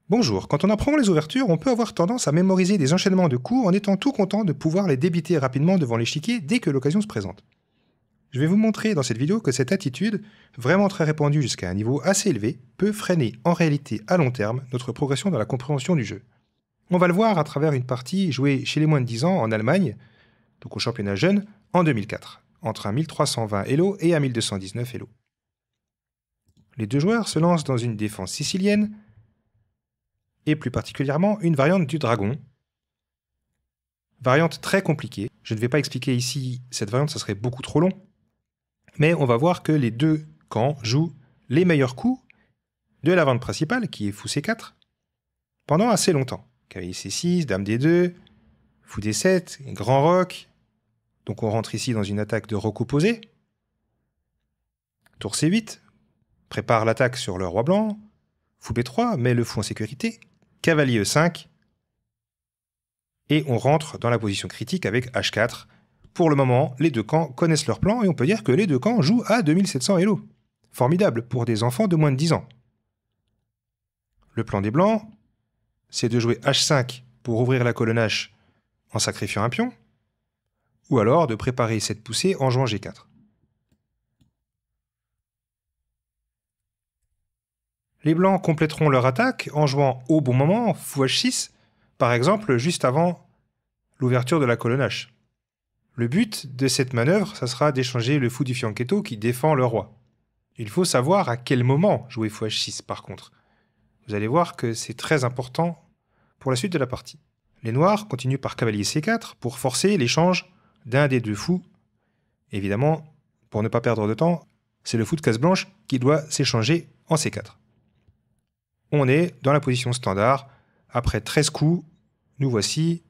Bonjour, quand on apprend les ouvertures, on peut avoir tendance à mémoriser des enchaînements de coups en étant tout content de pouvoir les débiter rapidement devant l'échiquier dès que l'occasion se présente. Je vais vous montrer dans cette vidéo que cette attitude, vraiment très répandue jusqu'à un niveau assez élevé, peut freiner en réalité à long terme notre progression dans la compréhension du jeu. On va le voir à travers une partie jouée chez les moins de 10 ans en Allemagne, donc au championnat jeune, en 2004, entre un 1320 Elo et un 1219 Elo. Les deux joueurs se lancent dans une défense sicilienne, et plus particulièrement une variante du dragon. Variante très compliquée. Je ne vais pas expliquer ici cette variante, ça serait beaucoup trop long. Mais on va voir que les deux camps jouent les meilleurs coups de la variante principale, qui est fou C4, pendant assez longtemps. Cavalier C6, dame D2, fou D7, grand roc. Donc on rentre ici dans une attaque de roc opposé. Tour C8, prépare l'attaque sur le roi blanc. Fou B3, met le fou en sécurité. Cavalier E5, et on rentre dans la position critique avec H4. Pour le moment, les deux camps connaissent leur plan et on peut dire que les deux camps jouent à 2700 Elo. Formidable pour des enfants de moins de 10 ans. Le plan des blancs, c'est de jouer H5 pour ouvrir la colonne H en sacrifiant un pion, ou alors de préparer cette poussée en jouant G4. Les blancs compléteront leur attaque en jouant au bon moment fou H6, par exemple juste avant l'ouverture de la colonne H. Le but de cette manœuvre, ça sera d'échanger le fou du fianchetto qui défend le roi. Il faut savoir à quel moment jouer fou H6 par contre. Vous allez voir que c'est très important pour la suite de la partie. Les noirs continuent par cavalier C4 pour forcer l'échange d'un des deux fous. Évidemment, pour ne pas perdre de temps, c'est le fou de case blanche qui doit s'échanger en C4. On est dans la position standard. Après 13 coups, nous voici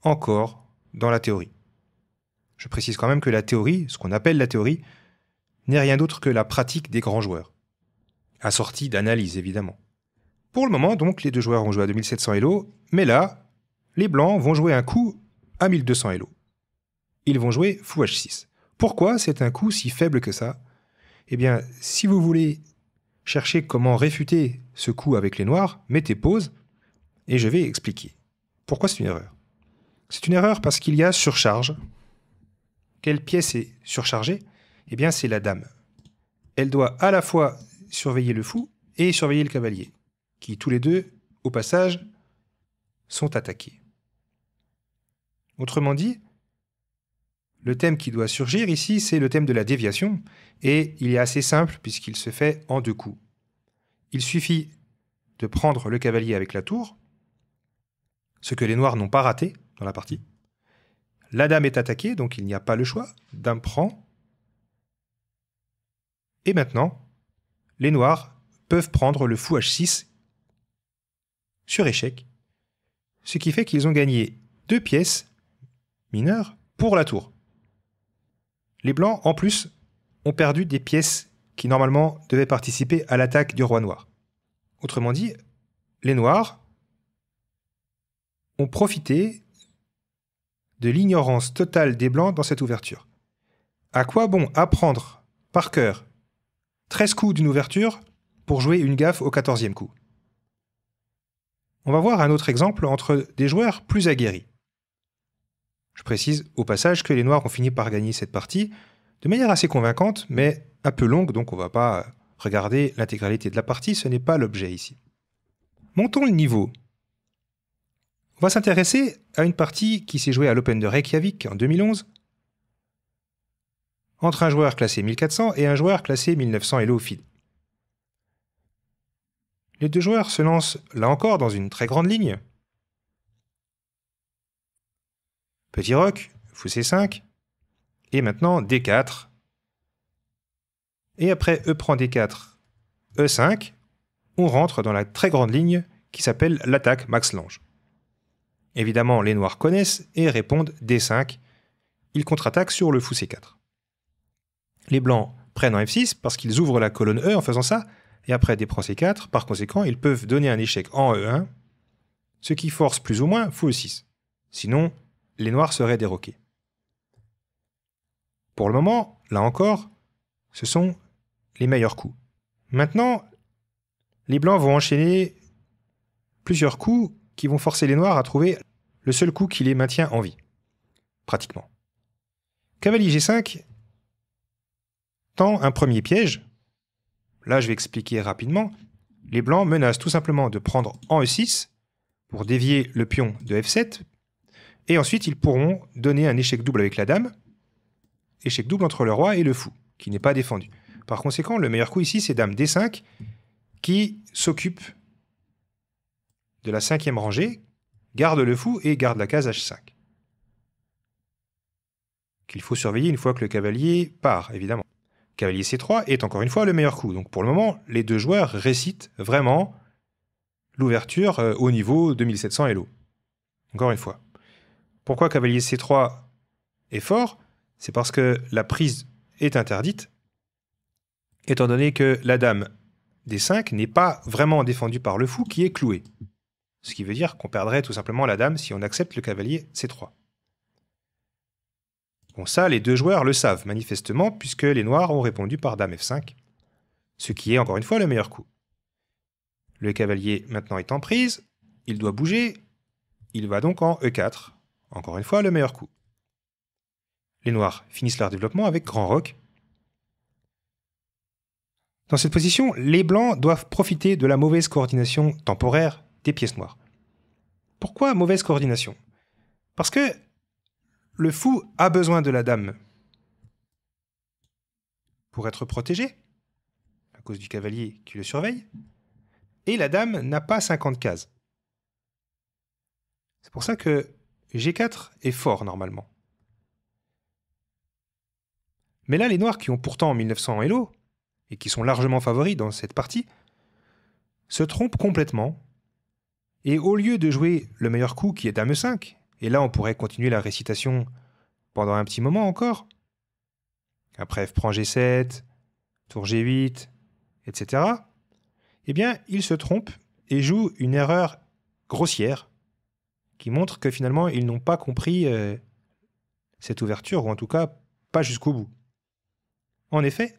encore dans la théorie. Je précise quand même que la théorie, ce qu'on appelle la théorie, n'est rien d'autre que la pratique des grands joueurs. Assortie d'analyse, évidemment. Pour le moment, donc, les deux joueurs ont joué à 2700 Elo, mais là, les blancs vont jouer un coup à 1200 Elo. Ils vont jouer fou H6. Pourquoi c'est un coup si faible que ça? Eh bien, si vous voulez chercher comment réfuter ce coup avec les noirs, mettez pause et je vais expliquer. Pourquoi c'est une erreur? C'est une erreur parce qu'il y a surcharge. Quelle pièce est surchargée? Eh bien, c'est la dame. Elle doit à la fois surveiller le fou et surveiller le cavalier, qui tous les deux, au passage, sont attaqués. Autrement dit, le thème qui doit surgir ici, c'est le thème de la déviation, et il est assez simple puisqu'il se fait en deux coups. Il suffit de prendre le cavalier avec la tour, ce que les noirs n'ont pas raté dans la partie. La dame est attaquée, donc il n'y a pas le choix. Dame prend. Et maintenant, les noirs peuvent prendre le fou H6 sur échec, ce qui fait qu'ils ont gagné 2 pièces mineures pour la tour. Les blancs, en plus, ont perdu des pièces qui normalement devaient participer à l'attaque du roi noir. Autrement dit, les noirs ont profité de l'ignorance totale des blancs dans cette ouverture. À quoi bon apprendre par cœur 13 coups d'une ouverture pour jouer une gaffe au 14e coup? On va voir un autre exemple entre des joueurs plus aguerris. Je précise au passage que les noirs ont fini par gagner cette partie de manière assez convaincante, mais un peu longue, donc on ne va pas regarder l'intégralité de la partie, ce n'est pas l'objet ici. Montons le niveau. On va s'intéresser à une partie qui s'est jouée à l'Open de Reykjavik en 2011, entre un joueur classé 1400 et un joueur classé 1900 Elo FIDE. Les deux joueurs se lancent là encore dans une très grande ligne. Petit roc, fou C5, et maintenant D4. Et après E prend D4, E5, on rentre dans la très grande ligne qui s'appelle l'attaque Max Lange. Évidemment, les noirs connaissent et répondent D5. Ils contre-attaquent sur le fou C4. Les blancs prennent en F6 parce qu'ils ouvrent la colonne E en faisant ça, et après D prend C4, par conséquent, ils peuvent donner un échec en E1, ce qui force plus ou moins fou E6. Sinon, les noirs seraient déroqués. Pour le moment, là encore, ce sont les meilleurs coups. Maintenant, les blancs vont enchaîner plusieurs coups qui vont forcer les noirs à trouver le seul coup qui les maintient en vie, pratiquement. Cavalier G5 tend un premier piège. Là, je vais expliquer rapidement. Les blancs menacent tout simplement de prendre en E6 pour dévier le pion de F7, et ensuite ils pourront donner un échec double avec la dame, échec double entre le roi et le fou, qui n'est pas défendu. Par conséquent, le meilleur coup ici, c'est dame D5, qui s'occupe de la 5e rangée, garde le fou et garde la case H5. Qu'il faut surveiller une fois que le cavalier part, évidemment. Cavalier C3 est encore une fois le meilleur coup. Donc pour le moment, les deux joueurs récitent vraiment l'ouverture au niveau 2700 Elo. Encore une fois. Pourquoi cavalier C3 est fort? C'est parce que la prise est interdite, étant donné que la dame D5 n'est pas vraiment défendue par le fou qui est cloué. Ce qui veut dire qu'on perdrait tout simplement la dame si on accepte le cavalier C3. Bon, ça, les deux joueurs le savent manifestement, puisque les noirs ont répondu par dame F5, ce qui est encore une fois le meilleur coup. Le cavalier maintenant est en prise, il doit bouger, il va donc en E4, encore une fois le meilleur coup. Les noirs finissent leur développement avec grand roc. Dans cette position, les blancs doivent profiter de la mauvaise coordination temporaire des pièces noires. Pourquoi mauvaise coordination? Parce que le fou a besoin de la dame pour être protégé, à cause du cavalier qui le surveille, et la dame n'a pas 50 cases. C'est pour ça que G4 est fort normalement. Mais là, les noirs qui ont pourtant 1900 Elo, et qui sont largement favoris dans cette partie, se trompent complètement, et au lieu de jouer le meilleur coup qui est dame E5, et là on pourrait continuer la récitation pendant un petit moment encore, après F prend G7, tour G8, etc., eh bien, ils se trompent et jouent une erreur grossière qui montre que finalement, ils n'ont pas compris cette ouverture, ou en tout cas, pas jusqu'au bout. En effet,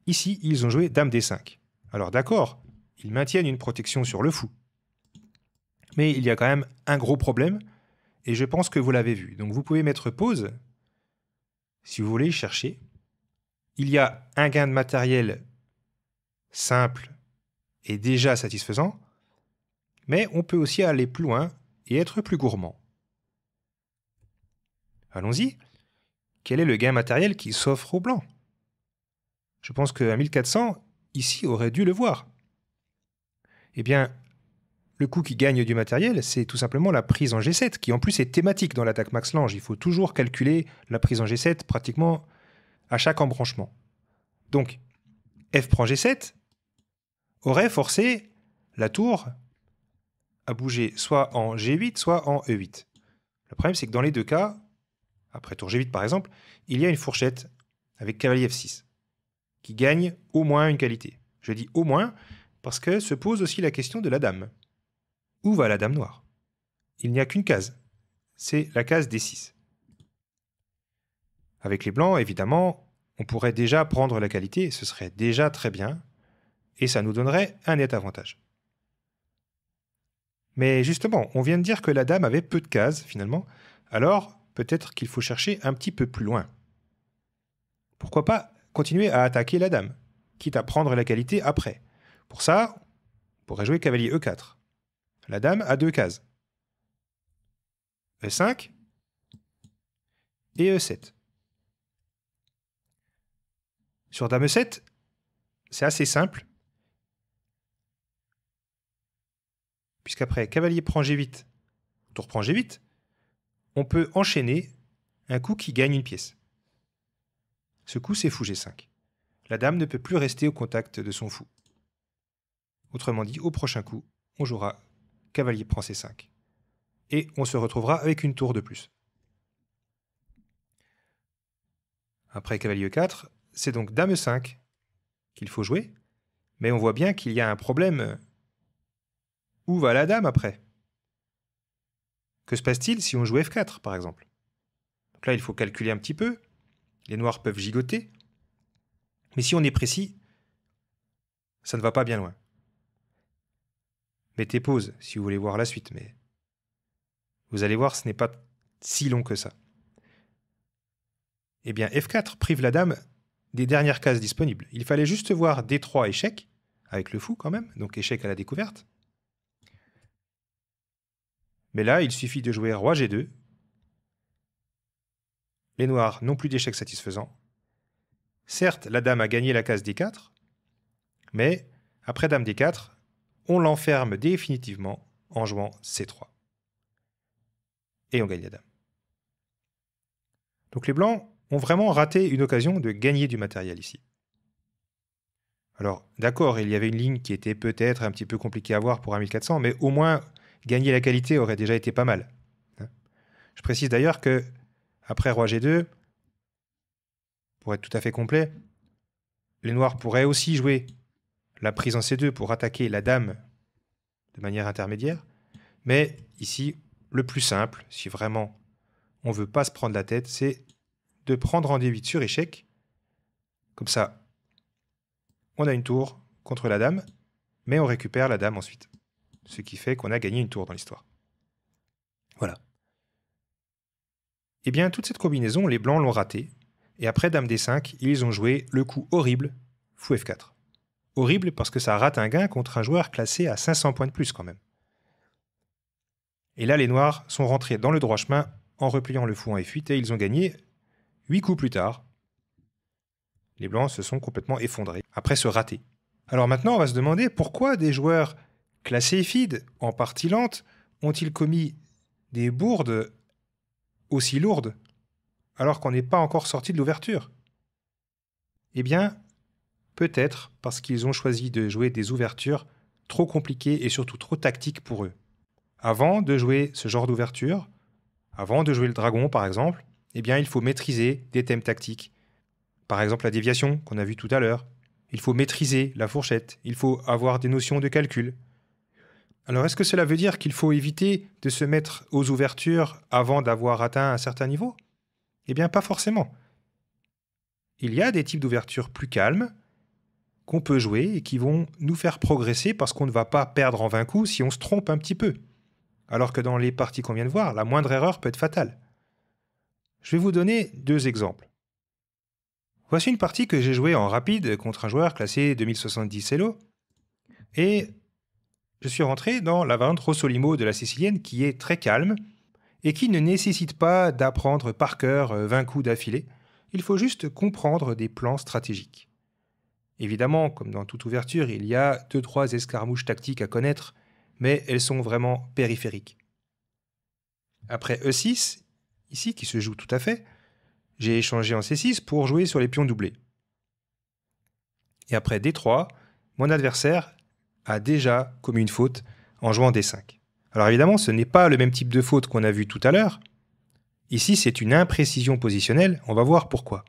ici, ils ont joué dame D5. Alors d'accord, ils maintiennent une protection sur le fou. Mais il y a quand même un gros problème, et je pense que vous l'avez vu. Donc vous pouvez mettre pause, si vous voulez chercher. Il y a un gain de matériel simple et déjà satisfaisant, mais on peut aussi aller plus loin et être plus gourmand. Allons-y. Quel est le gain matériel qui s'offre aux blancs? Je pense qu'à 1400, ici, aurait dû le voir. Eh bien, le coup qui gagne du matériel, c'est tout simplement la prise en G7, qui en plus est thématique dans l'attaque Max Lange. Il faut toujours calculer la prise en G7 pratiquement à chaque embranchement. Donc, F prend G7 aurait forcé la tour à bouger soit en G8, soit en E8. Le problème, c'est que dans les deux cas, après tour G8 par exemple, il y a une fourchette avec cavalier F6, qui gagne au moins une qualité. Je dis au moins parce que se pose aussi la question de la dame. Où va la dame noire? Il n'y a qu'une case, c'est la case D6. Avec les blancs, évidemment, on pourrait déjà prendre la qualité, ce serait déjà très bien, et ça nous donnerait un net avantage. Mais justement, on vient de dire que la dame avait peu de cases, finalement, alors peut-être qu'il faut chercher un petit peu plus loin. Pourquoi pas continuer à attaquer la dame, quitte à prendre la qualité après. Pour ça, on pourrait jouer cavalier E4. La dame a 2 cases. E5 et E7. Sur dame E7, c'est assez simple, puisqu'après cavalier prend G8, tour prend G8, on peut enchaîner un coup qui gagne une pièce. Ce coup, c'est fou G5. La dame ne peut plus rester au contact de son fou. Autrement dit, au prochain coup, on jouera cavalier prend C5. Et on se retrouvera avec une tour de plus. Après cavalier E4, c'est donc dame E5 qu'il faut jouer. Mais on voit bien qu'il y a un problème. Où va la dame après? Que se passe-t-il si on joue F4, par exemple? Donc là, il faut calculer un petit peu. Les noirs peuvent gigoter. Mais si on est précis, ça ne va pas bien loin. Mettez pause si vous voulez voir la suite, mais vous allez voir, ce n'est pas si long que ça. Eh bien, F4 prive la dame des dernières cases disponibles. Il fallait juste voir D3 échec, avec le fou quand même, donc échec à la découverte. Mais là, il suffit de jouer Roi G2. Les noirs n'ont plus d'échec satisfaisant. Certes, la dame a gagné la case D4, mais après Dame D4, on l'enferme définitivement en jouant C3. Et on gagne la dame. Donc les blancs ont vraiment raté une occasion de gagner du matériel ici. Alors, d'accord, il y avait une ligne qui était peut-être un petit peu compliquée à voir pour un 1400, mais au moins, gagner la qualité aurait déjà été pas mal. Je précise d'ailleurs que, après Roi G2, pour être tout à fait complet, les noirs pourraient aussi jouer la prise en C2 pour attaquer la dame de manière intermédiaire, mais ici, le plus simple, si vraiment on ne veut pas se prendre la tête, c'est de prendre en D8 sur échec. Comme ça, on a une tour contre la dame, mais on récupère la dame ensuite. Ce qui fait qu'on a gagné une tour dans l'histoire. Voilà. Eh bien, toute cette combinaison, les blancs l'ont ratée. Et après Dame D5, ils ont joué le coup horrible, Fou F4. Horrible parce que ça rate un gain contre un joueur classé à 500 points de plus quand même. Et là, les noirs sont rentrés dans le droit chemin en repliant le fou en F8 et ils ont gagné 8 coups plus tard. Les blancs se sont complètement effondrés après ce raté. Alors maintenant, on va se demander pourquoi des joueurs classés FIDE en partie lente ont-ils commis des bourdes aussi lourdes alors qu'on n'est pas encore sorti de l'ouverture? Eh bien, peut-être parce qu'ils ont choisi de jouer des ouvertures trop compliquées et surtout trop tactiques pour eux. Avant de jouer ce genre d'ouverture, avant de jouer le dragon par exemple, eh bien il faut maîtriser des thèmes tactiques. Par exemple la déviation qu'on a vu tout à l'heure. Il faut maîtriser la fourchette, il faut avoir des notions de calcul. Alors est-ce que cela veut dire qu'il faut éviter de se mettre aux ouvertures avant d'avoir atteint un certain niveau? Eh bien pas forcément. Il y a des types d'ouvertures plus calmes qu'on peut jouer et qui vont nous faire progresser parce qu'on ne va pas perdre en 20 coups si on se trompe un petit peu. Alors que dans les parties qu'on vient de voir, la moindre erreur peut être fatale. Je vais vous donner 2 exemples. Voici une partie que j'ai jouée en rapide contre un joueur classé 2070 Elo. Et je suis rentré dans la variante Rossolimo de la sicilienne qui est très calme et qui ne nécessite pas d'apprendre par cœur 20 coups d'affilée. Il faut juste comprendre des plans stratégiques. Évidemment, comme dans toute ouverture, il y a 2-3 escarmouches tactiques à connaître, mais elles sont vraiment périphériques. Après E6, ici qui se joue tout à fait, j'ai échangé en C6 pour jouer sur les pions doublés. Et après D3, mon adversaire a déjà commis une faute en jouant D5. Alors évidemment, ce n'est pas le même type de faute qu'on a vu tout à l'heure. Ici, c'est une imprécision positionnelle, on va voir pourquoi.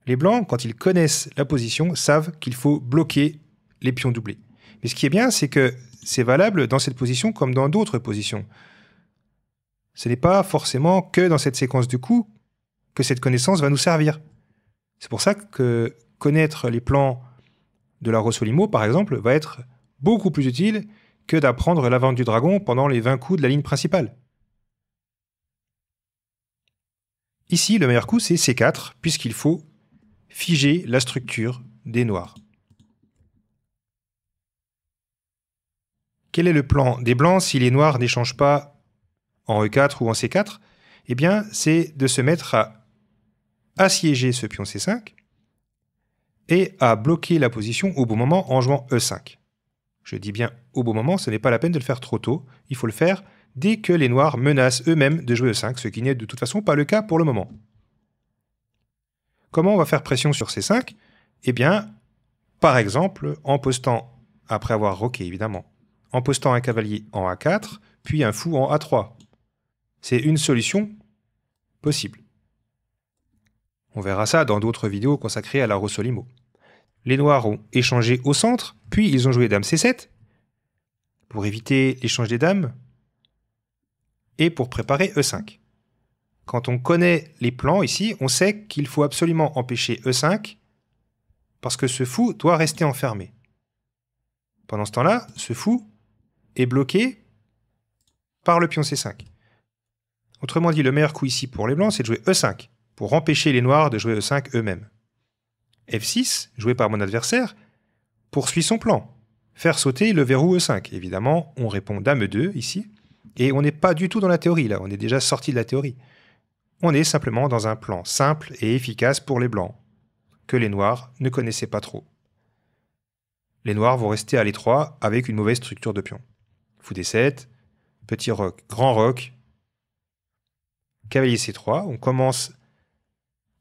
Les blancs, quand ils connaissent la position, savent qu'il faut bloquer les pions doublés. Mais ce qui est bien, c'est que c'est valable dans cette position comme dans d'autres positions. Ce n'est pas forcément que dans cette séquence de coups que cette connaissance va nous servir. C'est pour ça que connaître les plans de la Rossolimo, par exemple, va être beaucoup plus utile que d'apprendre la vente du dragon pendant les 20 coups de la ligne principale. Ici, le meilleur coup, c'est C4, puisqu'il faut figer la structure des noirs. Quel est le plan des blancs si les noirs n'échangent pas en E4 ou en C4? Eh bien, c'est de se mettre à assiéger ce pion C5 et à bloquer la position au bon moment en jouant E5. Je dis bien au bon moment, ce n'est pas la peine de le faire trop tôt, il faut le faire dès que les noirs menacent eux-mêmes de jouer E5, ce qui n'est de toute façon pas le cas pour le moment. Comment on va faire pression sur C5? Eh bien, par exemple, en postant, après avoir roqué évidemment, en postant un cavalier en A4, puis un fou en A3. C'est une solution possible. On verra ça dans d'autres vidéos consacrées à la Rossolimo. Les noirs ont échangé au centre, puis ils ont joué dame C7 pour éviter l'échange des dames et pour préparer E5. Quand on connaît les plans ici, on sait qu'il faut absolument empêcher E5 parce que ce fou doit rester enfermé. Pendant ce temps-là, ce fou est bloqué par le pion C5. Autrement dit, le meilleur coup ici pour les blancs, c'est de jouer E5, pour empêcher les noirs de jouer E5 eux-mêmes. F6, joué par mon adversaire, poursuit son plan. Faire sauter le verrou E5. Évidemment, on répond Dame E2 ici, et on n'est pas du tout dans la théorie, là, on est déjà sorti de la théorie. On est simplement dans un plan simple et efficace pour les blancs, que les noirs ne connaissaient pas trop. Les noirs vont rester à l'étroit avec une mauvaise structure de pion. Fou D7, petit roc, grand roc, cavalier C3, on commence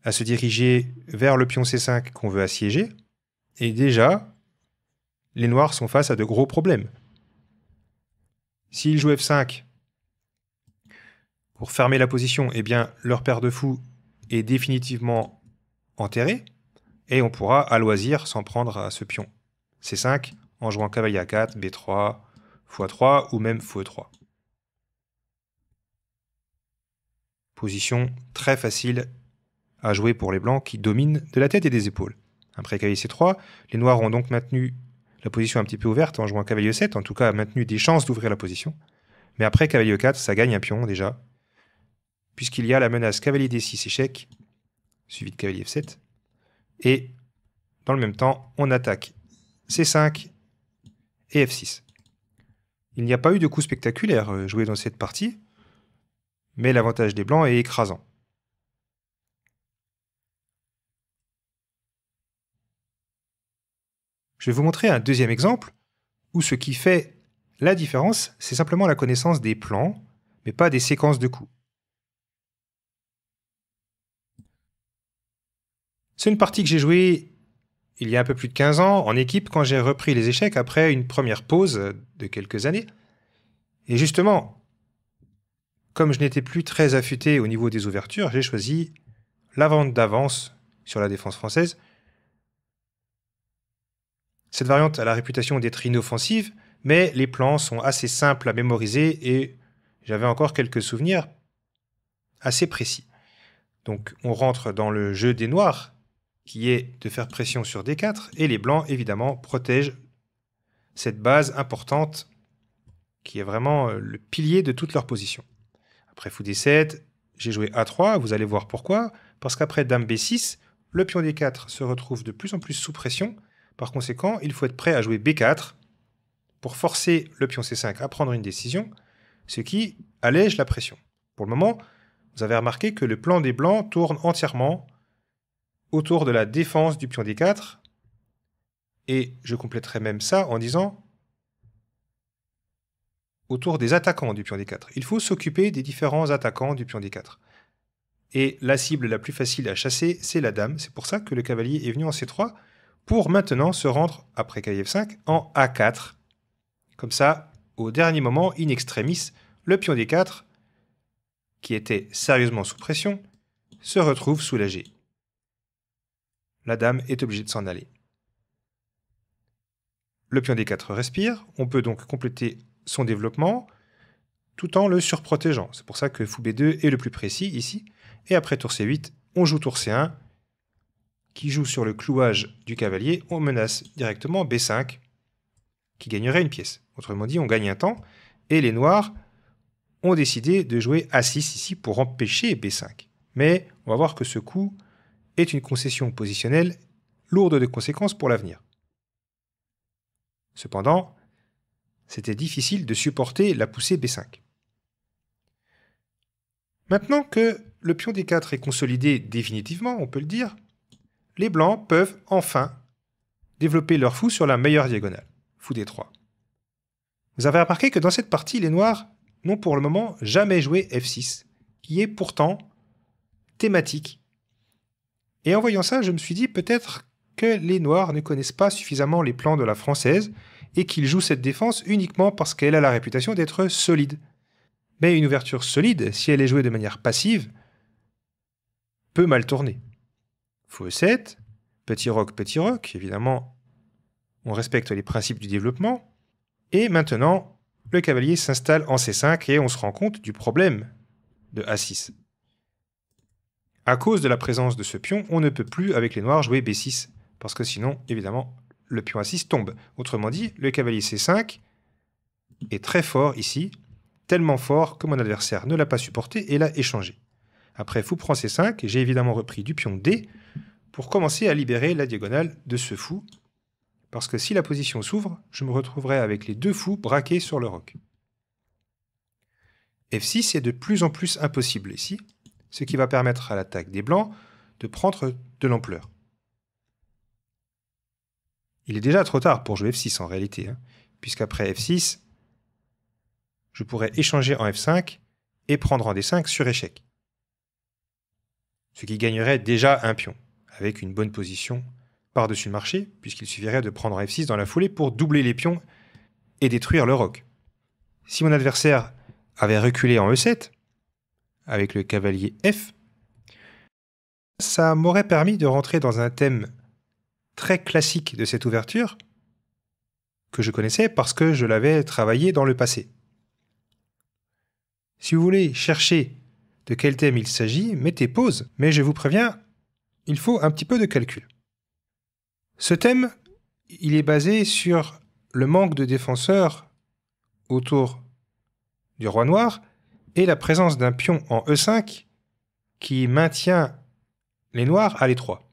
à se diriger vers le pion C5 qu'on veut assiéger, et déjà, les noirs sont face à de gros problèmes. S'ils jouent F5 pour fermer la position, eh bien, leur paire de fous est définitivement enterrée, et on pourra à loisir s'en prendre à ce pion C5 en jouant cavalier A4, B3, fou A3 ou même fou E3. Position très facile à jouer pour les blancs qui dominent de la tête et des épaules. Après cavalier C3, les noirs ont donc maintenu la position un petit peu ouverte en jouant cavalier E7, en tout cas maintenu des chances d'ouvrir la position. Mais après cavalier E4, ça gagne un pion déjà, puisqu'il y a la menace cavalier D6 échec, suivi de cavalier F7. Et dans le même temps, on attaque C5 et F6. Il n'y a pas eu de coup spectaculaire joué dans cette partie, mais l'avantage des blancs est écrasant. Je vais vous montrer un deuxième exemple où ce qui fait la différence, c'est simplement la connaissance des plans, mais pas des séquences de coups. C'est une partie que j'ai jouée il y a un peu plus de 15 ans en équipe quand j'ai repris les échecs après une première pause de quelques années. Et justement, comme je n'étais plus très affûté au niveau des ouvertures, j'ai choisi la vente d'avance sur la défense française. Cette variante a la réputation d'être inoffensive, mais les plans sont assez simples à mémoriser et j'avais encore quelques souvenirs assez précis. Donc on rentre dans le jeu des noirs, qui est de faire pression sur D4, et les blancs, évidemment, protègent cette base importante qui est vraiment le pilier de toute leur position. Après fou D7, j'ai joué A3, vous allez voir pourquoi, parce qu'après Dame B6, le pion D4 se retrouve de plus en plus sous pression. Par conséquent, il faut être prêt à jouer B4 pour forcer le pion C5 à prendre une décision, ce qui allège la pression. Pour le moment, vous avez remarqué que le plan des blancs tourne entièrement autour de la défense du pion D4, et je compléterai même ça en disant autour des attaquants du pion D4. Il faut s'occuper des différents attaquants du pion D4. Et la cible la plus facile à chasser, c'est la dame. C'est pour ça que le cavalier est venu en C3, pour maintenant se rendre, après cavalier F5, en A4. Comme ça, au dernier moment, in extremis, le pion D4, qui était sérieusement sous pression, se retrouve soulagé. La dame est obligée de s'en aller. Le pion D4 respire, on peut donc compléter son développement tout en le surprotégeant. C'est pour ça que fou B2 est le plus précis ici. Et après tour C8, on joue tour C1, qui joue sur le clouage du cavalier, on menace directement B5, qui gagnerait une pièce. Autrement dit, on gagne un temps, et les noirs ont décidé de jouer A6 ici pour empêcher B5. Mais on va voir que ce coup est une concession positionnelle lourde de conséquences pour l'avenir. Cependant, c'était difficile de supporter la poussée B5. Maintenant que le pion D4 est consolidé définitivement, on peut le dire, les blancs peuvent enfin développer leur fou sur la meilleure diagonale, fou D3. Vous avez remarqué que dans cette partie, les noirs n'ont pour le moment jamais joué F6, qui est pourtant thématique. Et en voyant ça, je me suis dit peut-être que les noirs ne connaissent pas suffisamment les plans de la française et qu'ils jouent cette défense uniquement parce qu'elle a la réputation d'être solide. Mais une ouverture solide, si elle est jouée de manière passive, peut mal tourner. Fou E7, petit roc, évidemment, on respecte les principes du développement. Et maintenant, le cavalier s'installe en C5 et on se rend compte du problème de A6. À cause de la présence de ce pion, on ne peut plus, avec les noirs, jouer B6, parce que sinon, évidemment, le pion A6 tombe. Autrement dit, le cavalier C5 est très fort ici, tellement fort que mon adversaire ne l'a pas supporté et l'a échangé. Après fou prend C5, j'ai évidemment repris du pion D pour commencer à libérer la diagonale de ce fou, parce que si la position s'ouvre, je me retrouverai avec les deux fous braqués sur le roc. F6 est de plus en plus impossible ici, ce qui va permettre à l'attaque des blancs de prendre de l'ampleur. Il est déjà trop tard pour jouer F6 en réalité, puisqu'après F6, je pourrais échanger en F5 et prendre en D5 sur échec. Ce qui gagnerait déjà un pion, avec une bonne position par-dessus le marché, puisqu'il suffirait de prendre en F6 dans la foulée pour doubler les pions et détruire le roc. Si mon adversaire avait reculé en E7, avec le cavalier F, ça m'aurait permis de rentrer dans un thème très classique de cette ouverture, que je connaissais parce que je l'avais travaillé dans le passé. Si vous voulez chercher de quel thème il s'agit, mettez pause, mais je vous préviens, il faut un petit peu de calcul. Ce thème, il est basé sur le manque de défenseurs autour du roi noir et la présence d'un pion en E5 qui maintient les noirs à l'étroit.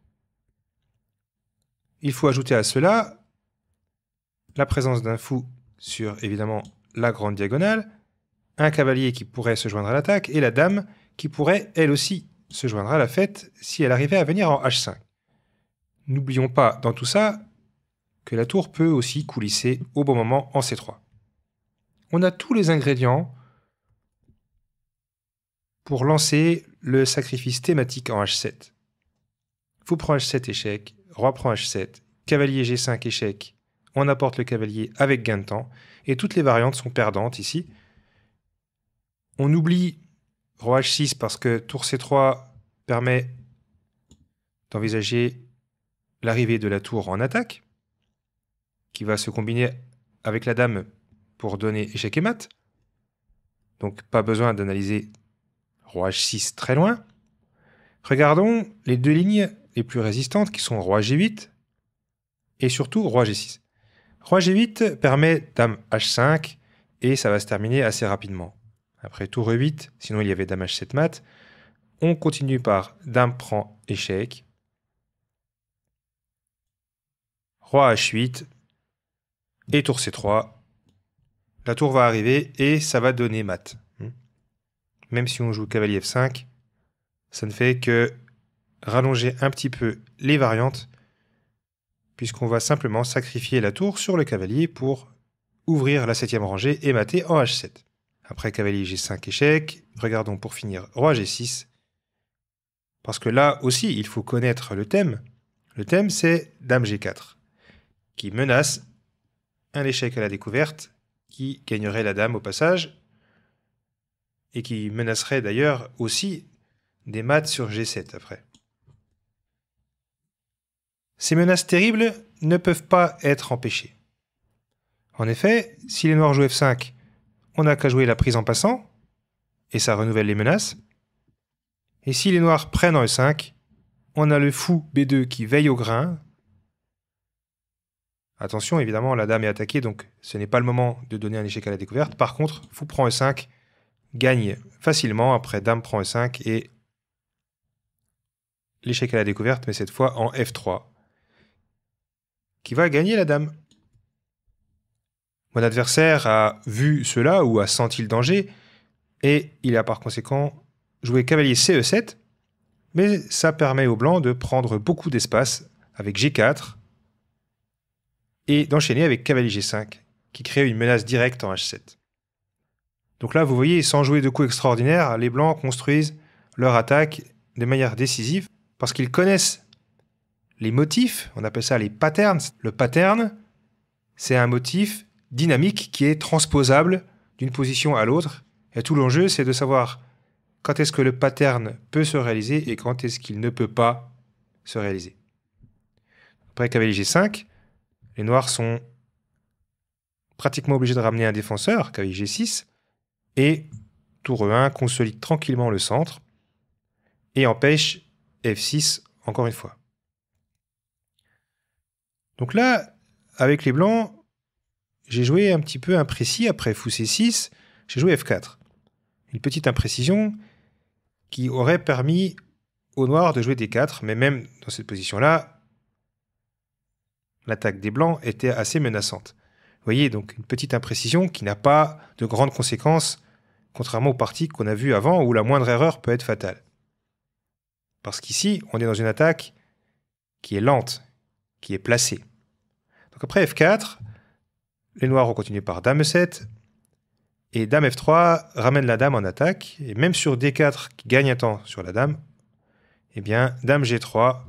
Il faut ajouter à cela la présence d'un fou sur, évidemment, la grande diagonale, un cavalier qui pourrait se joindre à l'attaque et la dame qui pourrait, elle aussi, se joindre à la fête si elle arrivait à venir en H5. N'oublions pas, dans tout ça, que la tour peut aussi coulisser au bon moment en C3. On a tous les ingrédients pour lancer le sacrifice thématique en H7. Fou prend H7 échec, roi prend H7, cavalier G5 échec, on apporte le cavalier avec gain de temps, et toutes les variantes sont perdantes ici. On oublie roi H6 parce que tour C3 permet d'envisager l'arrivée de la tour en attaque, qui va se combiner avec la dame pour donner échec et mat. Donc pas besoin d'analyser roi H6 très loin. Regardons les deux lignes les plus résistantes qui sont roi G8 et surtout roi G6. Roi G8 permet dame H5 et ça va se terminer assez rapidement. Après tour E8, sinon il y avait dame H7 mat. On continue par dame prend échec. Roi H8 et tour C3. La tour va arriver et ça va donner mat. Même si on joue cavalier F5, ça ne fait que rallonger un petit peu les variantes puisqu'on va simplement sacrifier la tour sur le cavalier pour ouvrir la 7e rangée et mater en H7. Après cavalier G5 échec, regardons pour finir roi G6. Parce que là aussi, il faut connaître le thème. Le thème, c'est dame G4, qui menace un échec à la découverte, qui gagnerait la dame au passage, et qui menacerait d'ailleurs aussi des mats sur G7 après. Ces menaces terribles ne peuvent pas être empêchées. En effet, si les noirs jouent F5, on n'a qu'à jouer la prise en passant, et ça renouvelle les menaces. Et si les noirs prennent en E5, on a le fou B2 qui veille au grain. Attention, évidemment, la dame est attaquée, donc ce n'est pas le moment de donner un échec à la découverte. Par contre, fou prend E5, gagne facilement, après dame prend E5 et l'échec à la découverte, mais cette fois en F3, qui va gagner la dame. Mon adversaire a vu cela ou a senti le danger et il a par conséquent joué cavalier CE7, mais ça permet aux blancs de prendre beaucoup d'espace avec G4 et d'enchaîner avec cavalier G5 qui crée une menace directe en H7. Donc là, vous voyez, sans jouer de coups extraordinaires, les blancs construisent leur attaque de manière décisive parce qu'ils connaissent les motifs, on appelle ça les patterns. Le pattern, c'est un motif dynamique qui est transposable d'une position à l'autre. Et tout l'enjeu, c'est de savoir quand est-ce que le pattern peut se réaliser et quand est-ce qu'il ne peut pas se réaliser. Après cavalier G5, les noirs sont pratiquement obligés de ramener un défenseur, cavalier G6, et tour E1 consolide tranquillement le centre et empêche F6 encore une fois. Donc là, avec les blancs, j'ai joué un petit peu imprécis. Après fou C6, j'ai joué F4. Une petite imprécision qui aurait permis aux noirs de jouer D4, mais même dans cette position-là, l'attaque des blancs était assez menaçante. Vous voyez, donc une petite imprécision qui n'a pas de grandes conséquences, contrairement aux parties qu'on a vues avant, où la moindre erreur peut être fatale. Parce qu'ici, on est dans une attaque qui est lente, qui est placée. Donc après F4, les noirs ont continué par Dame E7, et Dame F3 ramène la dame en attaque, et même sur D4 qui gagne un temps sur la dame, eh bien Dame G3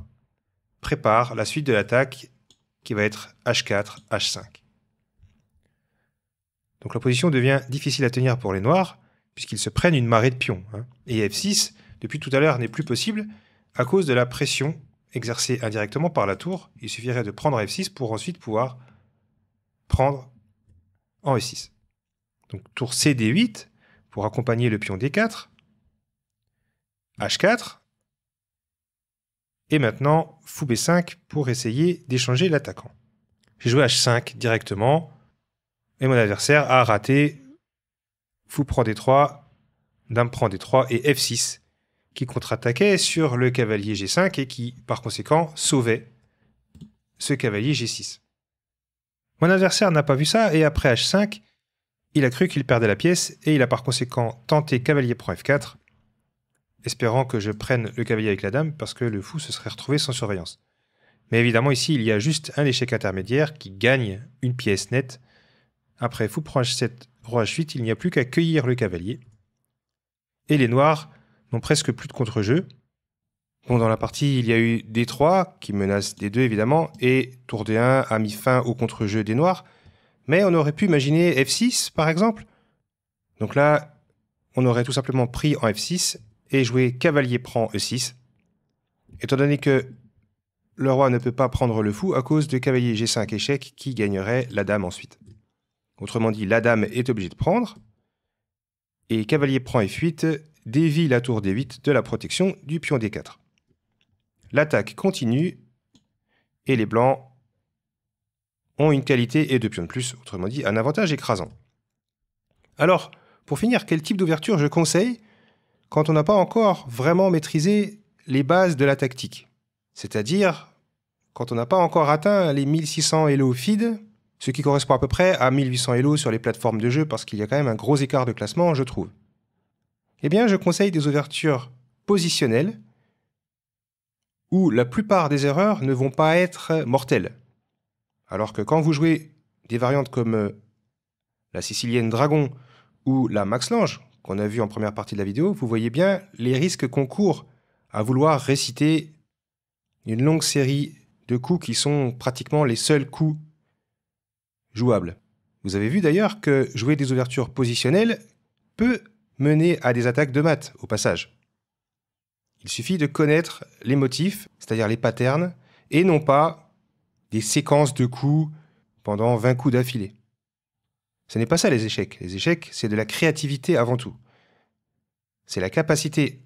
prépare la suite de l'attaque qui va être H4, H5. Donc la position devient difficile à tenir pour les noirs, puisqu'ils se prennent une marée de pions. Et F6, depuis tout à l'heure, n'est plus possible à cause de la pression exercée indirectement par la tour. Il suffirait de prendre F6 pour ensuite pouvoir prendre en E6. Donc tour CD8 pour accompagner le pion D4, H4, et maintenant fou B5 pour essayer d'échanger l'attaquant. J'ai joué H5 directement, et mon adversaire a raté fou prend D3, dame prend D3 et F6, qui contre-attaquait sur le cavalier G5 et qui, par conséquent, sauvait ce cavalier G6. Mon adversaire n'a pas vu ça, et après H5, il a cru qu'il perdait la pièce, et il a par conséquent tenté cavalier prend F4, espérant que je prenne le cavalier avec la dame, parce que le fou se serait retrouvé sans surveillance. Mais évidemment, ici, il y a juste un échec intermédiaire qui gagne une pièce nette. Après fou prend H7, roi H8, il n'y a plus qu'à cueillir le cavalier. Et les noirs n'ont presque plus de contre-jeu. Bon, dans la partie, il y a eu D3, qui menace D2 évidemment, et tour D1 a mis fin au contre-jeu des noirs. Mais on aurait pu imaginer F6, par exemple. Donc là, on aurait tout simplement pris en F6 et joué cavalier prend E6. Étant donné que le roi ne peut pas prendre le fou à cause de cavalier G5 échec qui gagnerait la dame ensuite. Autrement dit, la dame est obligée de prendre. Et cavalier prend F8 dévie la tour D8 de la protection du pion D4. L'attaque continue et les blancs ont une qualité et deux pions de plus, autrement dit un avantage écrasant. Alors, pour finir, quel type d'ouverture je conseille quand on n'a pas encore vraiment maîtrisé les bases de la tactique? C'est-à-dire quand on n'a pas encore atteint les 1600 Elo feed, ce qui correspond à peu près à 1800 Elo sur les plateformes de jeu, parce qu'il y a quand même un gros écart de classement, je trouve. Eh bien, je conseille des ouvertures positionnelles, où la plupart des erreurs ne vont pas être mortelles. Alors que quand vous jouez des variantes comme la sicilienne dragon ou la max lange, qu'on a vu en première partie de la vidéo, vous voyez bien les risques qu'on court à vouloir réciter une longue série de coups qui sont pratiquement les seuls coups jouables. Vous avez vu d'ailleurs que jouer des ouvertures positionnelles peut mener à des attaques de maths au passage. Il suffit de connaître les motifs, c'est-à-dire les patterns, et non pas des séquences de coups pendant 20 coups d'affilée. Ce n'est pas ça les échecs. Les échecs, c'est de la créativité avant tout. C'est la capacité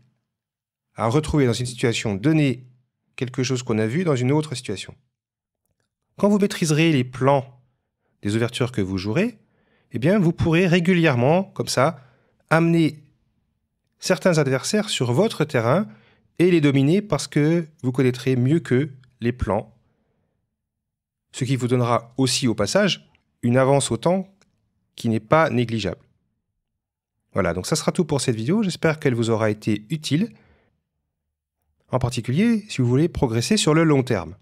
à retrouver dans une situation donnée quelque chose qu'on a vu dans une autre situation. Quand vous maîtriserez les plans des ouvertures que vous jouerez, eh bien vous pourrez régulièrement, comme ça, amener certains adversaires sur votre terrain et les dominer parce que vous connaîtrez mieux qu'eux les plans, ce qui vous donnera aussi au passage une avance au temps qui n'est pas négligeable. Voilà, donc ça sera tout pour cette vidéo, j'espère qu'elle vous aura été utile, en particulier si vous voulez progresser sur le long terme.